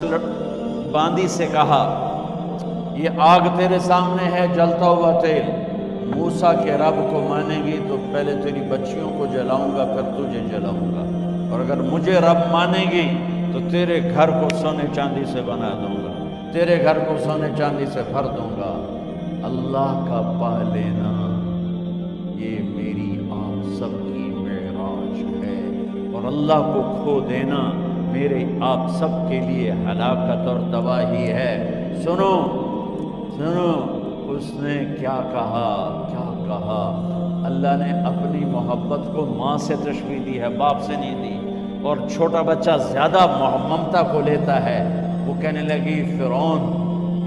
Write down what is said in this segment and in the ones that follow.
باندی سے کہا یہ آگ تیرے سامنے ہے جلتا ہوا تیل، موسیٰ کے رب کو مانیں گی تو پہلے تیری بچیوں کو جلاؤں گا پھر تجھے جلاؤں گا، اور اگر مجھے رب مانیں گی تو تیرے گھر کو سونے چاندی سے بنا دوں گا، تیرے گھر کو سونے چاندی سے بھر دوں گا۔ اللہ کا پا لینا یہ میری آپ سب کی معراج ہے، اور اللہ کو کھو دینا میرے آپ سب کے لیے ہلاکت اور تباہی ہے۔ سنو سنو اس نے کیا کہا۔ اللہ نے اپنی محبت کو ماں سے تشبیہ دی ہے، باپ سے نہیں دی، اور چھوٹا بچہ زیادہ ممتا کو لیتا ہے۔ وہ کہنے لگی فرعون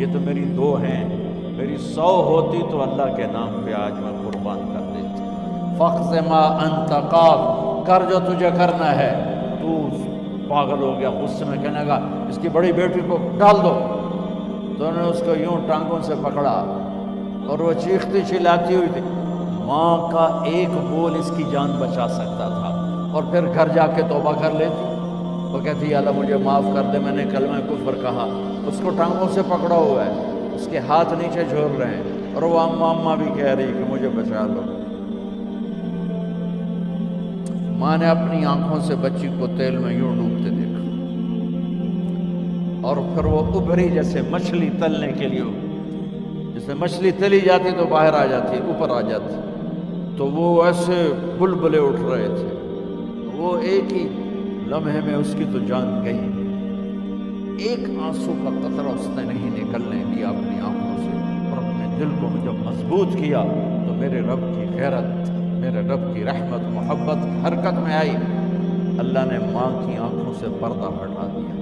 یہ تو میری 2 ہیں، میری 100 ہوتی تو اللہ کے نام پہ آج میں قربان کر دیتی۔ فَاقْضِ مَا أَنْتَ قَاضٍ، کر جو تجھے کرنا ہے۔ تو پاگل ہو گیا، غصے میں کہنے لگا اس کی بڑی بیٹی کو ڈال دو۔ تو انہوں نے اس کو یوں ٹانگوں سے پکڑا اور وہ چیختی چلاتی ہوئی تھی۔ ماں کا ایک بول اس کی جان بچا سکتا تھا، اور پھر گھر جا کے توبہ کر لیتی۔ وہ کہتی یا اللہ مجھے معاف کر دے، میں نے کلمہ کفر کہا۔ اس کو ٹانگوں سے پکڑا ہوا ہے، اس کے ہاتھ نیچے جھول رہے ہیں، اور وہ اماں بھی کہہ رہی کہ مجھے بچا لو۔ ماں نے اپنی آنکھوں سے بچی کو تیل میں یوں ڈوبتے دیکھا، اور پھر وہ ابھری جیسے مچھلی تلنے کے لیے، جیسے مچھلی تلی جاتی تو باہر آ جاتی، اوپر آ جاتی، تو وہ ایسے بلبلے اٹھ رہے تھے۔ وہ ایک ہی لمحے میں اس کی تو جان گئی، ایک آنسو کا قطرہ اس نے نہیں نکلنے دیا اپنی آنکھوں سے، اور اپنے دل کو جب مضبوط کیا تو میرے رب کی غیرت، میرے رب کی رحمت محبت حرکت میں آئی۔ اللہ نے ماں کی آنکھوں سے پردہ ہٹا دیا،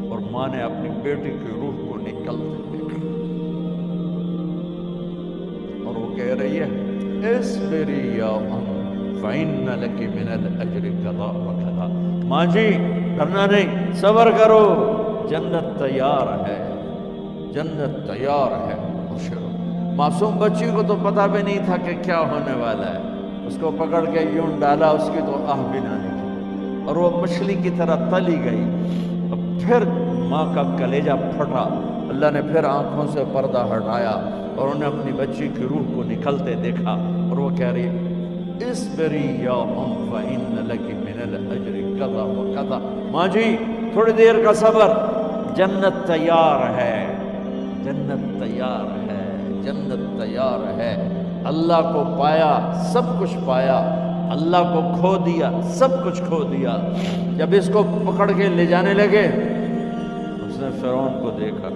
اور ماں نے اپنی بیٹی کی روح کو نکلتے دیکھا، اور وہ کہہ رہی ہے اصبری یا ام فإن لک من الأجر کذا وکذا۔ ماں جی ڈرنا نہیں، صبر کرو، جنت تیار ہے، جنت تیار ہے، خوش رہو۔ معصوم بچی کو تو پتہ بھی نہیں تھا کہ کیا ہونے والا ہے، اس کو پکڑ کے یوں ڈالا، اس کی تو آہ بھی نہ نکلی، اور وہ مچھلی کی طرح تلی گئی۔ اور پھر ماں کا کلیجہ پھٹا، اللہ نے پھر آنکھوں سے پردہ ہٹایا، اور انہیں اپنی بچی کی روح کو نکلتے دیکھا، اور وہ کہہ رہی اصبری یا ام فإن لک من الأجر کذا وکذا۔ ماں جی تھوڑی دیر کا صبر، جنت تیار ہے، جنت تیار ہے، جنت تیار ہے۔ اللہ کو پایا سب کچھ پایا، اللہ کو کھو دیا سب کچھ کھو دیا۔ جب اس کو پکڑ کے لے جانے لگے، اس نے فرعون کو دیکھا۔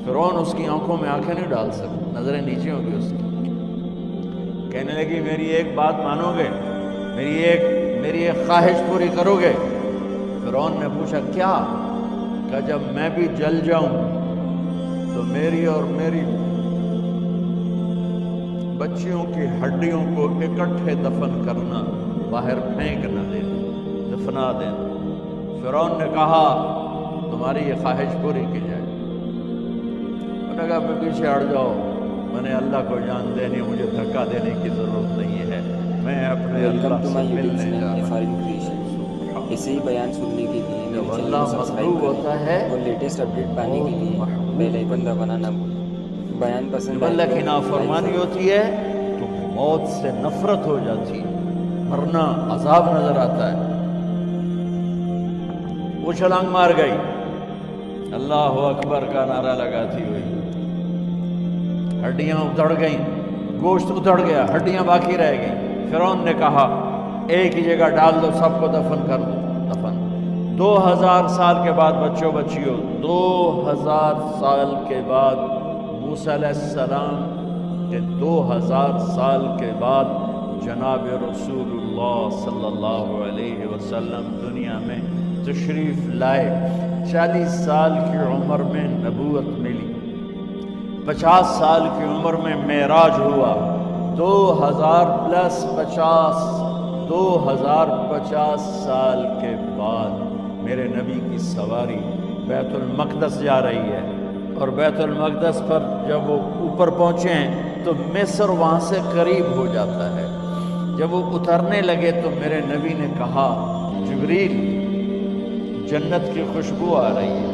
فرعون اس کی آنکھوں میں آنکھیں نہیں ڈال سکتا، نظریں نیچے ہوں گی اس کی۔ کہنے لگی میری ایک بات مانو گے، میری ایک خواہش پوری کرو گے؟ فرعون نے پوچھا کیا؟ کہ جب میں بھی جل جاؤں تو میری اور میری بچیوں کی ہڈیوں کو اکٹھے دفن کرنا، باہر پھینک نہ دینا، دفنا دینا۔ فرعون نے کہا تمہاری یہ خواہش پوری کی جائے۔ انہوں نے کہا پیچھے ہٹ جاؤ، میں نے اللہ کو جان دینی، مجھے دھکا دینے کی ضرورت نہیں ہے، میں اپنے اللہ سے ملنے جا رہا ہوں۔ ایسے ہی بیان سننے کے لیے میرے جب چینل اللہ کو سبسکرائب مطلوب ہوتا کریں، ہے اور لیٹسٹ اپڈیٹ پانے کے لیے بیل آئیکن دبانا نہ بھولیں۔ بیان پسند جب آئے اللہ کی تو نافرمانی لائک ہوتی ہے تو موت سے نفرت ہو جاتی ہے، مرنا عذاب نظر آتا ہے۔ وہ چھلانگ مار گئی، اللہ اکبر کا نعرہ لگاتی ہوئی، ہڈیاں اتڑ گئیں، گوشت اتڑ گیا، ہڈیاں باقی رہ گئیں۔ فرعون نے کہا ایک ہی جگہ ڈال دو، سب کو دفن کر دو۔ دفن 2000 سال کے بعد، بچوں بچیوں 2000 سال کے بعد، موسیٰ علیہ السلام کے 2000 سال کے بعد جناب رسول اللہ صلی اللہ علیہ وسلم دنیا میں تشریف لائے۔ 40 سال کی عمر میں نبوت ملی، 50 سال کی عمر میں معراج ہوا، 2000 پلس 50، 2050 سال کے بعد میرے نبی کی سواری بیت المقدس جا رہی ہے، اور بیت المقدس پر جب وہ اوپر پہنچے ہیں تو مصر وہاں سے قریب ہو جاتا ہے۔ جب وہ اترنے لگے تو میرے نبی نے کہا جبریل جنت کی خوشبو آ رہی ہے،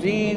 3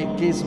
21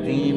3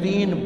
3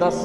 10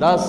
10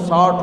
60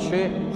6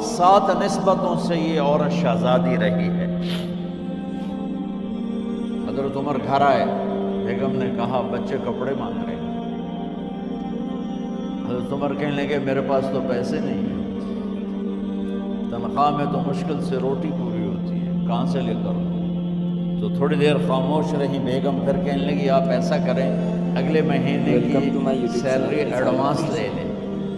7 نسبتوں سے یہ عورت شہزادی رہی ہے۔ حضرت عمر گھر آئے، بیگم نے کہا بچے کپڑے مانگ رہے ہیں۔ حضرت عمر کہنے لگے میرے پاس تو پیسے نہیں ہیں، تنخواہ میں تو مشکل سے روٹی پوری ہوتی ہے، کہاں سے لے کر دوں؟ تو تھوڑی دیر خاموش رہی بیگم، پھر کہنے لگی آپ ایسا کریں اگلے مہینے کی سیلری ایڈوانس لے لیں،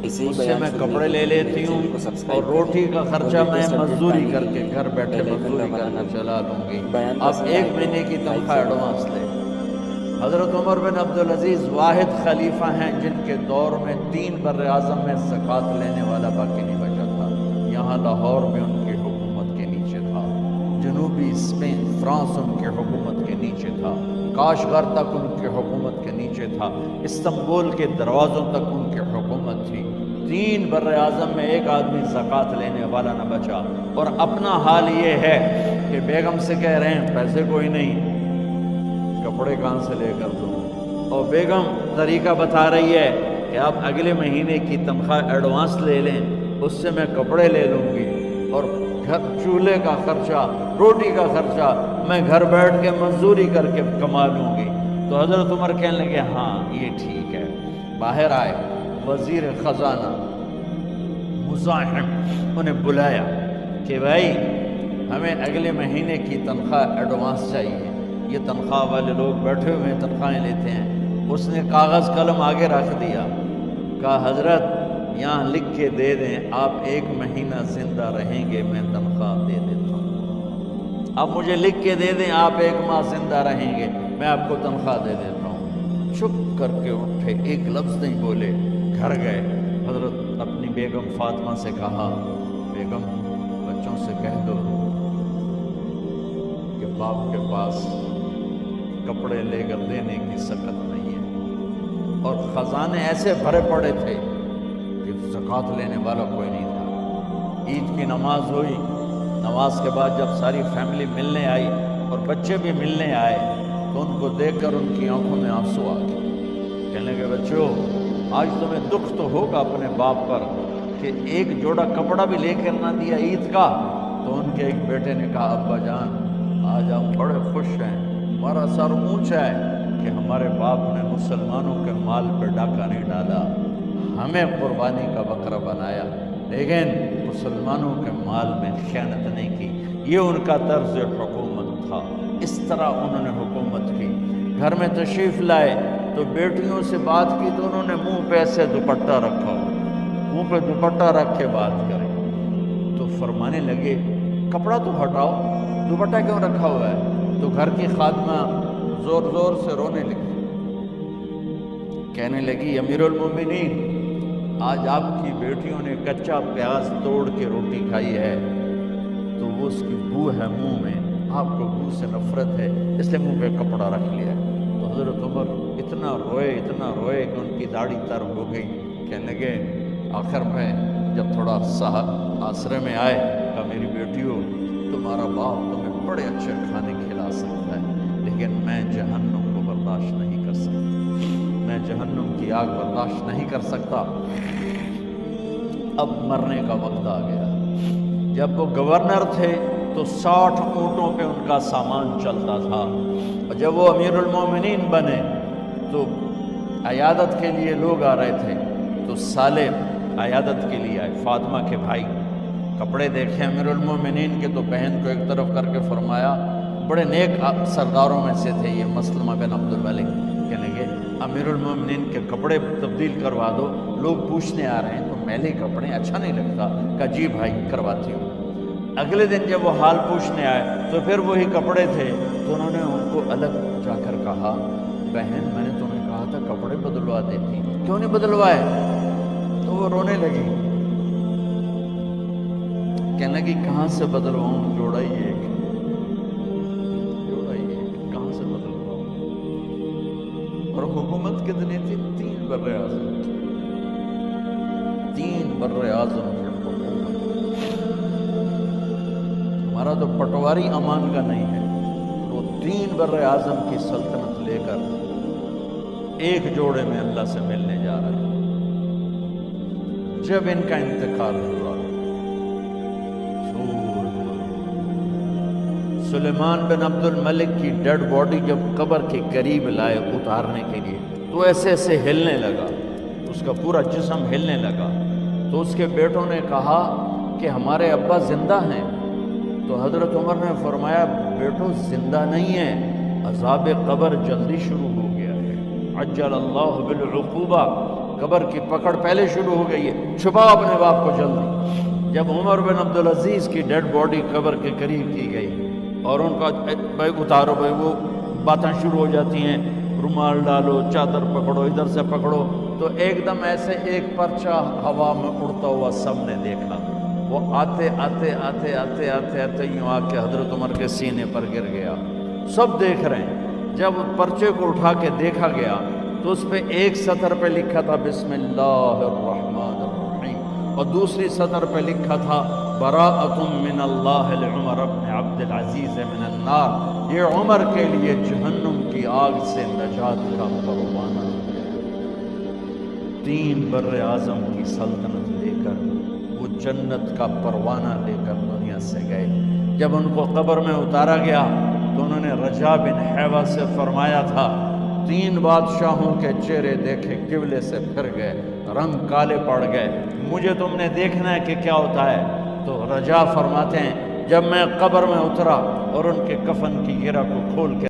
اس سے میں کپڑے لے لیتی ہوں اور روٹی کا خرچہ میں مزدوری کر کے گھر بیٹھے مزدوری کر کے چلا لوں گی، آپ 1 مہینے کی تنخواہ ایڈوانس لیں۔ حضرت عمر بن عبدالعزیز واحد خلیفہ ہیں جن کے دور میں 3 بر اعظم میں زکوٰۃ لینے والا باقی نہیں بچا تھا۔ یہاں لاہور میں ان کی حکومت کے نیچے تھا، جنوبی اسپین فرانس ان کی حکومت کے نیچے تھا، کاشغر تک ان کی حکومت کے نیچے تھا، استنبول کے دروازوں تک ان کی حکومت تھی۔ 3 بر اعظم میں ایک آدمی زکوٰۃ لینے والا نہ بچا، اور اپنا حال یہ ہے کہ بیگم سے کہہ رہے ہیں پیسے کوئی نہیں، کپڑے کہاں سے لے کر دوں؟ اور بیگم طریقہ بتا رہی ہے کہ آپ اگلے مہینے کی تنخواہ ایڈوانس لے لیں، اس سے میں کپڑے لے لوں گی اور گھر چولہے کا خرچہ روٹی کا خرچہ میں گھر بیٹھ کے مزدوری کر کے کما لوں گی۔ تو حضرت عمر کہنے لگے ہاں یہ ٹھیک ہے۔ باہر آئے، وزیر خزانہ مزاحم انہیں بلایا کہ بھائی ہمیں اگلے مہینے کی تنخواہ ایڈوانس چاہیے، یہ تنخواہ والے لوگ بیٹھے ہوئے تنخواہیں لیتے ہیں۔ اس نے کاغذ قلم آگے رکھ دیا، کہا حضرت یہاں لکھ کے دے دیں آپ 1 مہینہ زندہ رہیں گے میں تنخواہ دے دیتا ہوں، آپ مجھے لکھ کے دے دیں آپ 1 ماہ زندہ رہیں گے میں آپ کو تنخواہ دے دیتا ہوں۔ چپ کر کے اٹھے، ایک لفظ نہیں بولے، گھر گئے۔ حضرت اپنی بیگم فاطمہ سے کہا بیگم بچوں سے کہہ دو کہ باپ کے پاس کپڑے لے کر دینے کی سکت نہیں ہے، اور خزانے ایسے بھرے پڑے تھے کہ زکوٰۃ لینے والا کوئی نہیں تھا۔ عید کی نماز ہوئی، نماز کے بعد جب ساری فیملی ملنے آئی اور بچے بھی ملنے آئے تو ان کو دیکھ کر ان کی آنکھوں میں آنسو آ گئے۔ کہنے لگے بچوں آج تمہیں دکھ تو ہوگا اپنے باپ پر کہ ایک جوڑا کپڑا بھی لے کر نہ دیا عید کا۔ تو ان کے ایک بیٹے نے کہا ابا جان آج ہم بڑے خوش ہیں، ہمارا سر اونچا ہے کہ ہمارے باپ نے مسلمانوں کے مال پہ ڈاکہ نہیں ڈالا، ہمیں قربانی کا بکرا بنایا لیکن مسلمانوں کے مال میں خیانت نہیں کی۔ یہ ان کا طرز حکومت تھا، اس طرح انہوں نے حکومت کی۔ گھر میں تشریف لائے تو بیٹیوں سے بات کی تو انہوں نے منہ پہ ایسے دوپٹہ رکھا ہو، منہ پہ دوپٹہ رکھ کے بات کرے تو فرمانے لگے کپڑا تو ہٹاؤ، دوپٹہ کیوں رکھا ہوا ہے؟ تو گھر کی خادمہ زور زور سے رونے لگی، کہنے لگی امیر المومنین آج آپ کی بیٹیوں نے کچا پیاز توڑ کے روٹی کھائی ہے تو وہ اس کی بو ہے منہ میں، آپ کو بو سے نفرت ہے اس لیے منہ پہ کپڑا رکھ لیا ہے۔ تو حضرت عمر اتنا روئے کہ ان کی داڑھی تر ہو گئی۔ کہنے لگے آخر میں جب تھوڑا آسرے میں آئے کہا میری بیٹیوں تمہارا باپ تمہیں بڑے اچھے کھانے کھلا سکتا ہے لیکن میں جہنم کو برداشت نہیں کر سکتا، میں جہنم کی آگ برداشت نہیں کر سکتا۔ اب مرنے کا وقت آ گیا۔ جب وہ گورنر تھے تو 60 اونٹوں پہ ان کا سامان چلتا تھا، اور جب وہ امیر المومنین بنے تو عیادت کے لیے لوگ آ رہے تھے تو سالے عیادت کے لیے آئے، فاطمہ کے بھائی کپڑے دیکھے امیر المومنین کے تو بہن کو ایک طرف کر کے فرمایا، بڑے نیک سرداروں میں سے تھے یہ مسلمہ بن عبد الملک، کہنے لگے امیر المومنین کے کپڑے تبدیل کروا دو، لوگ پوچھنے آ رہے ہیں تو میلے کپڑے اچھا نہیں لگتا۔ کہا جی بھائی کرواتی ہوں۔ اگلے دن جب وہ حال پوچھنے آئے تو پھر وہی کپڑے تھے تو انہوں نے ان کو الگ جا کر کہا بہن میں نے تمہیں کہا تھا کپڑے بدلوا دیتی، کیوں نہیں بدلوائے؟ تو وہ رونے لگی، کہنے لگی کہاں سے بدلواؤں، جوڑا ہی ایک کہاں سے بدلواؤں؟ اور حکومت کتنی تھی؟ 3 بر اعظم، 3 بر اعظم کی حکومت۔ ہمارا تو پٹواری امان کا نہیں ہے، وہ 3 بر اعظم کی سلطنت لے کر ایک جوڑے میں اللہ سے ملنے جا رہے ہیں۔ جب ان کا انتقال ہوا سلیمان بن عبد الملک کی ڈیڈ باڈی جب قبر کے قریب لائے اتارنے کے لیے تو ایسے ایسے ہلنے لگا، اس کا پورا جسم ہلنے لگا۔ تو اس کے بیٹوں نے کہا کہ ہمارے ابا زندہ ہیں، تو حضرت عمر نے فرمایا بیٹو زندہ نہیں ہے، عذاب قبر جلدی شروع ہو گیا ہے، عجل اللہ بالعقوبہ، قبر کی پکڑ پہلے شروع ہو گئی ہے، چھپاؤ اپنے باپ کو جلدی۔ جب عمر بن عبدالعزیز کی ڈیڈ باڈی قبر کے قریب کی گئی اور ان کا بھائی اتارو بھائی، وہ باتیں شروع ہو جاتی ہیں، رومال ڈالو، چادر پکڑو، ادھر سے پکڑو، تو ایک دم ایسے ایک پرچہ ہوا میں اڑتا ہوا سب نے دیکھا، وہ آتے آتے آتے آتے آتے آتے یوں آ کے حضرت عمر کے سینے پر گر گیا۔ سب دیکھ رہے ہیں۔ جب پرچے کو اٹھا کے دیکھا گیا تو اس پہ ایک سطر پہ لکھا تھا بسم اللہ الرحمن الرحیم، اور دوسری سطر پہ لکھا تھا براءۃ من اللہ لعمر بن عبد العزیز من النار، یہ عمر کے لیے جہنم کی آگ سے نجات کا پروانہ۔ 3 بر اعظم کی سلطنت لے کر وہ جنت کا پروانہ لے کر دنیا سے گئے۔ جب ان کو قبر میں اتارا گیا تو انہوں نے رجا بن حیوہ سے فرمایا تھا 3 بادشاہوں کے چہرے دیکھے قبلے سے پھر گئے، رنگ کالے پڑ گئے، مجھے تم نے دیکھنا ہے کہ کیا ہوتا ہے۔ تو رجا فرماتے ہیں جب میں قبر میں اترا اور ان کے کفن کی گرہ کو کھول کے